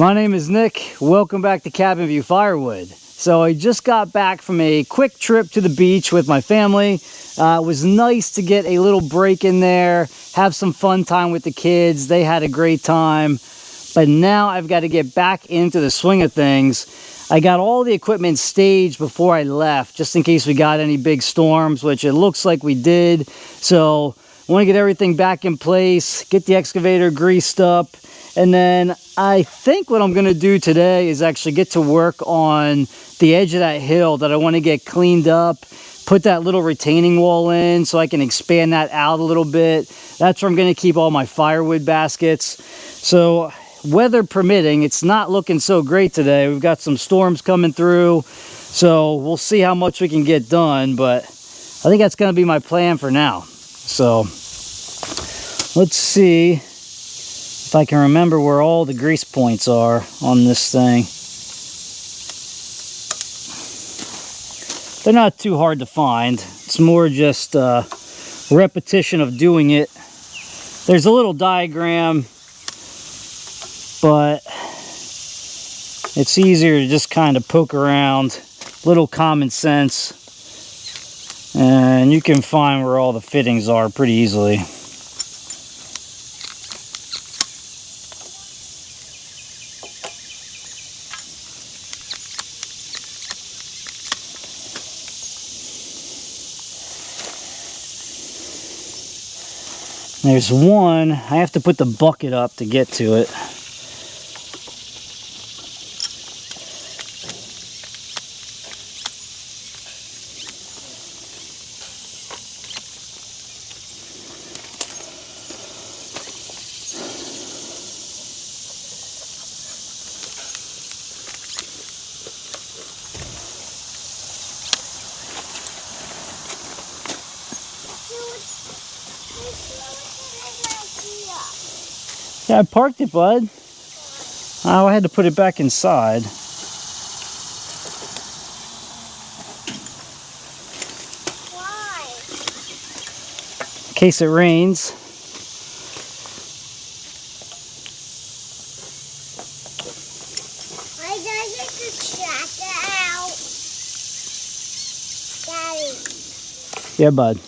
My name is Nick. Welcome back to Cabin View Firewood. So I just got back from a quick trip to the beach with my family. It was nice to get a little break in there, have some fun time with the kids. They had a great time. But now I've got to get back into the swing of things. I got all the equipment staged before I left, just in case we got any big storms, which it looks like we did. So I want to get everything back in place, get the excavator greased up. And then I think what I'm going to do today is actually get to work on the edge of that hill that I want to get cleaned up, put that little retaining wall in so I can expand that out a little bit. That's where I'm going to keep all my firewood baskets. So weather permitting, it's not looking so great today. We've got some storms coming through, so we'll see how much we can get done, but I think that's going to be my plan for now. So let's see if I can remember where all the grease points are on this thing. They're not too hard to find. It's more just repetition of doing it. There's a little diagram, but it's easier to just kind of poke around. Little common sense, and you can find where all the fittings are pretty easily. There's one. I have to put the bucket up to get to it. Yeah, I parked it, bud. Oh, I had to put it back inside. Why? In case it rains. I gotta get the tractor out. Daddy. Yeah, bud.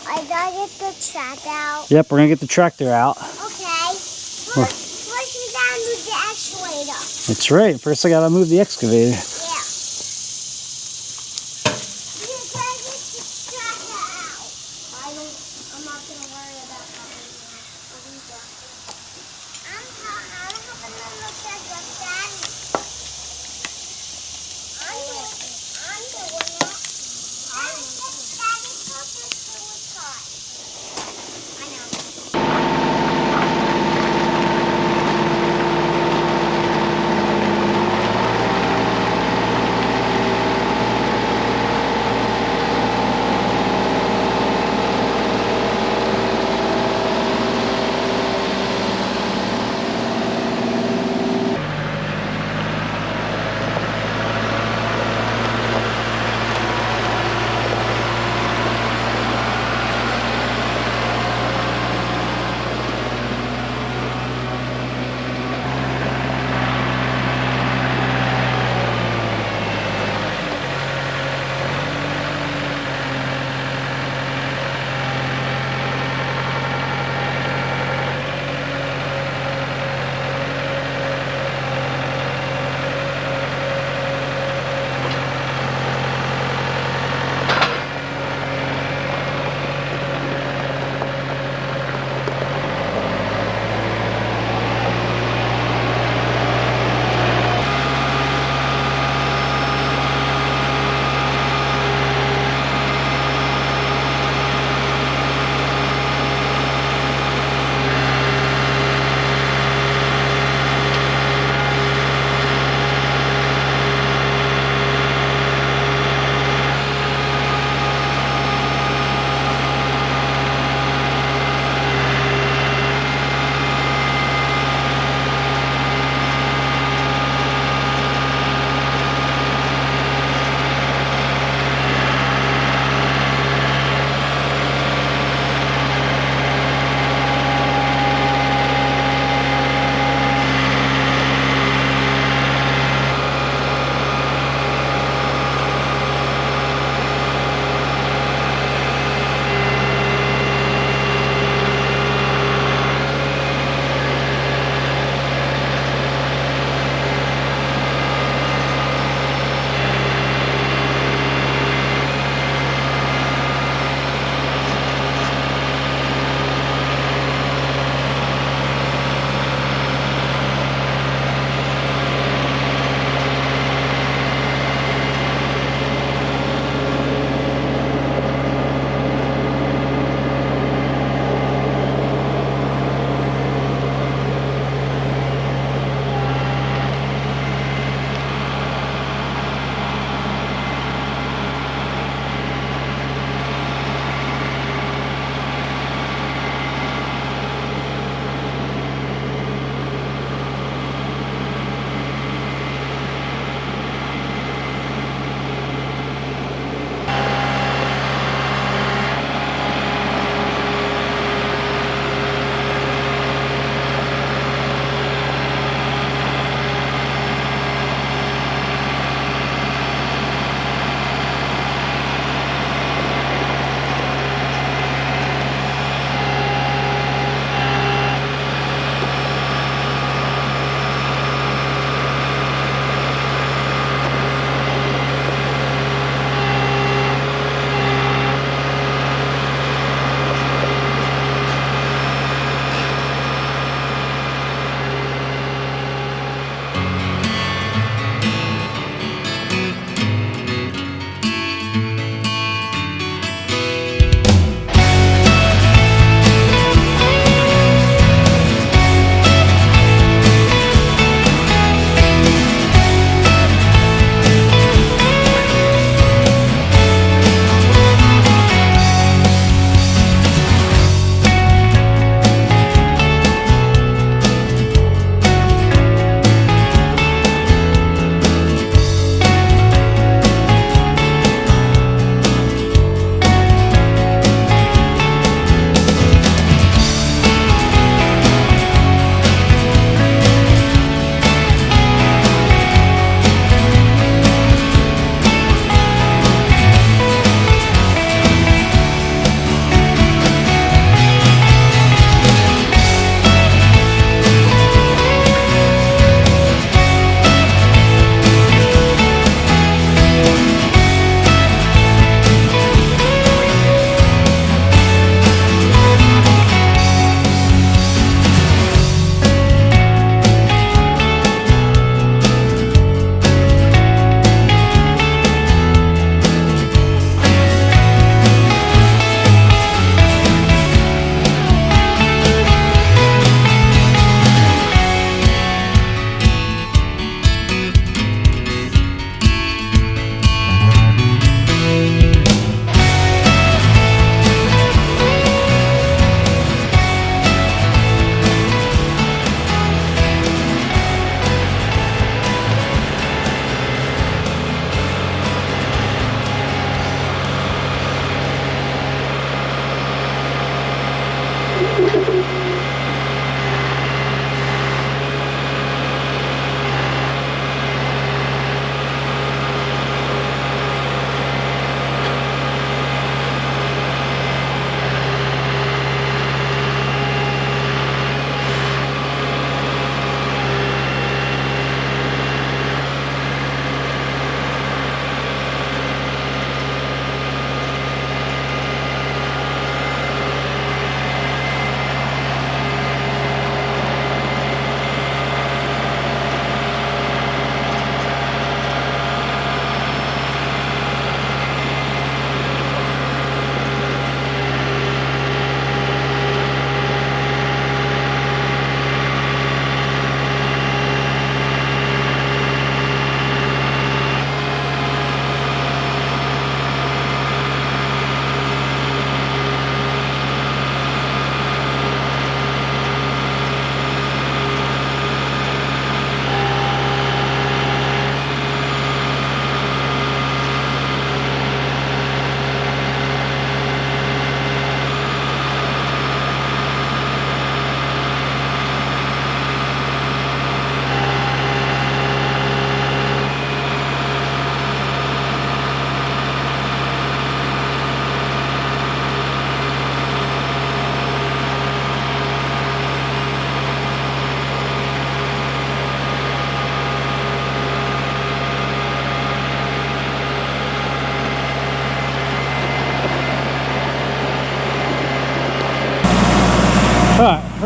I gotta get the tractor out. Yep, we're gonna get the tractor out. Okay. First we gotta move the excavator. That's right. First I gotta move the excavator. Yeah. You gotta get the tractor out. I'm not gonna worry about that anymore. I don't have another tractor, Daddy. I'm doing it. Daddy took this to a car. I know.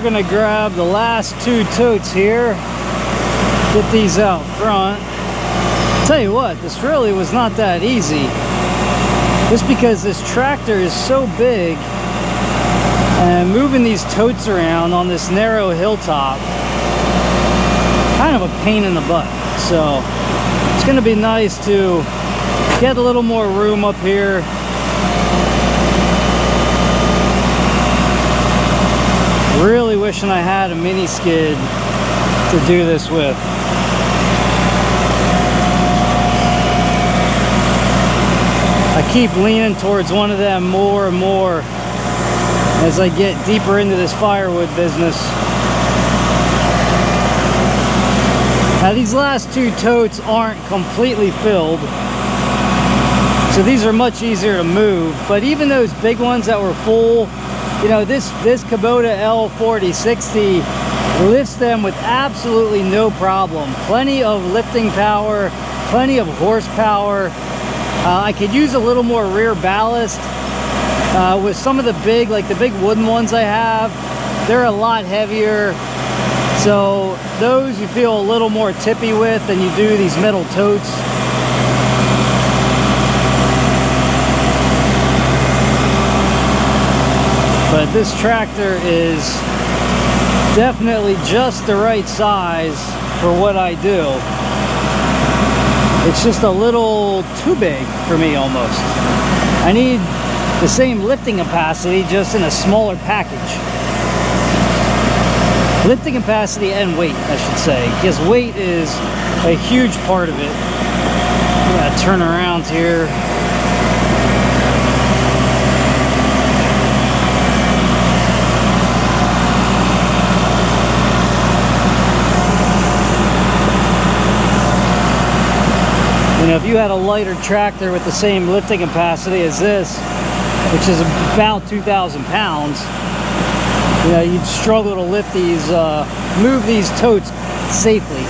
we're gonna grab the last 2 totes here. Get these out front. Tell you what, this really was not that easy. Just because this tractor is so big, and moving these totes around on this narrow hilltop, kind of a pain in the butt. So it's gonna be nice to get a little more room up here. Really wishing I had a mini skid to do this with. I keep leaning towards one of them more and more as I get deeper into this firewood business. Now these last 2 totes aren't completely filled, so these are much easier to move, but even those big ones that were full, you know, this Kubota L4060 lifts them with absolutely no problem. Plenty of lifting power, plenty of horsepower. I could use a little more rear ballast. With some of the big, like the big wooden ones I have, they're a lot heavier. So those you feel a little more tippy with than you do these metal totes. But this tractor is definitely just the right size for what I do. It's just a little too big for me almost. I need the same lifting capacity, just in a smaller package. Lifting capacity and weight, I should say, because weight is a huge part of it. I'm gonna turn around here. You know, if you had a lighter tractor with the same lifting capacity as this, which is about 2,000 pounds, you know, you'd struggle to lift these, move these totes safely.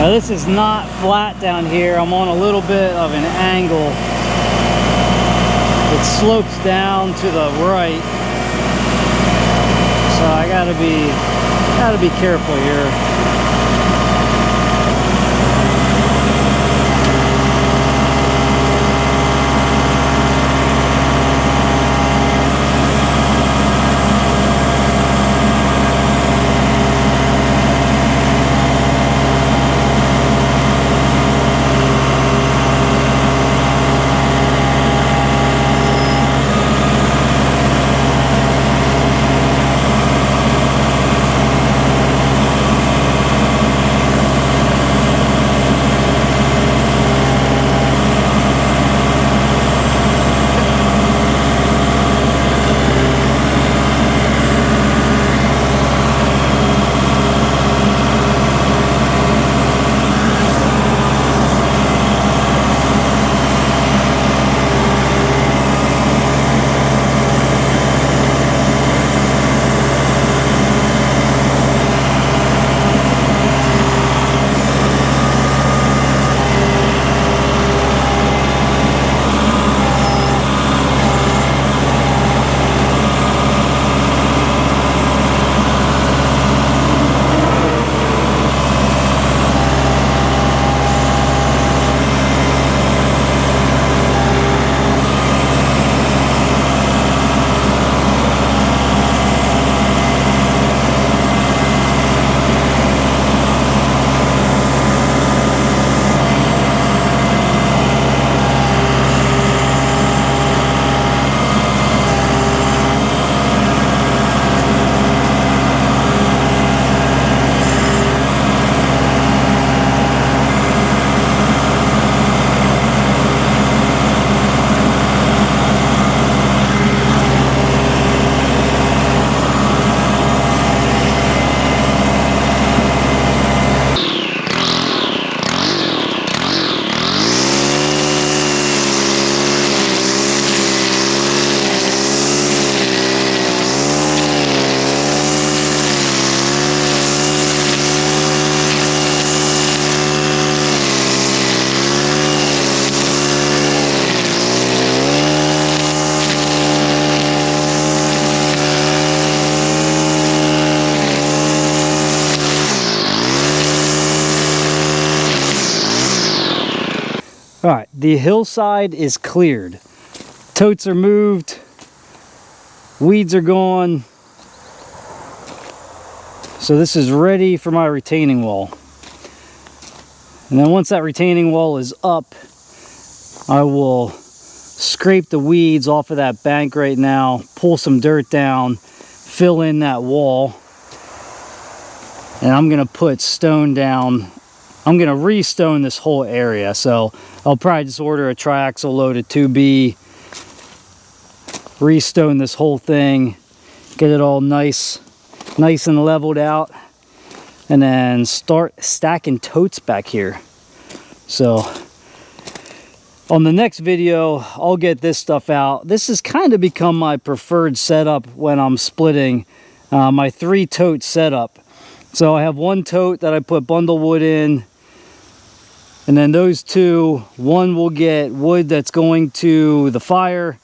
Now this is not flat down here. I'm on a little bit of an angle. It slopes down to the right. So I gotta be careful here. the hillside is cleared. Totes are moved, weeds are gone. So this is ready for my retaining wall. And then once that retaining wall is up, I will scrape the weeds off of that bank right now, pull some dirt down, fill in that wall, and I'm gonna put stone down. I'm gonna re-stone this whole area, so I'll probably just order a triaxle load of 2B, re-stone this whole thing, get it all nice and leveled out, and then start stacking totes back here. So on the next video, I'll get this stuff out. This has kind of become my preferred setup when I'm splitting my 3 tote setup. So I have 1 tote that I put bundle wood in, and then those 2, one will get wood that's going to the fire.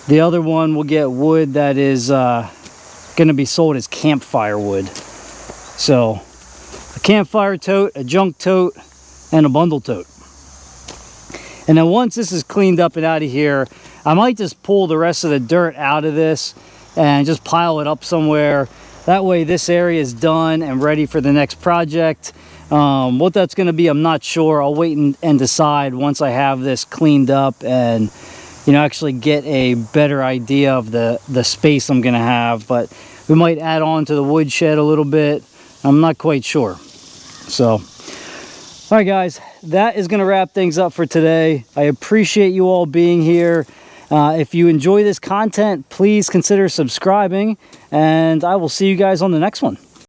The other one will get wood that is going to be sold as campfire wood. So a campfire tote, a junk tote, and a bundle tote. And then once this is cleaned up and out of here, I might just pull the rest of the dirt out of this and just pile it up somewhere. That way this area is done and ready for the next project. What that's going to be, I'm not sure. I'll wait and decide once I have this cleaned up and, you know, actually get a better idea of the space I'm going to have. But we might add on to the wood shed a little bit. I'm not quite sure. So all right, guys, that is going to wrap things up for today. I appreciate you all being here. If you enjoy this content, please consider subscribing, and I will see you guys on the next one.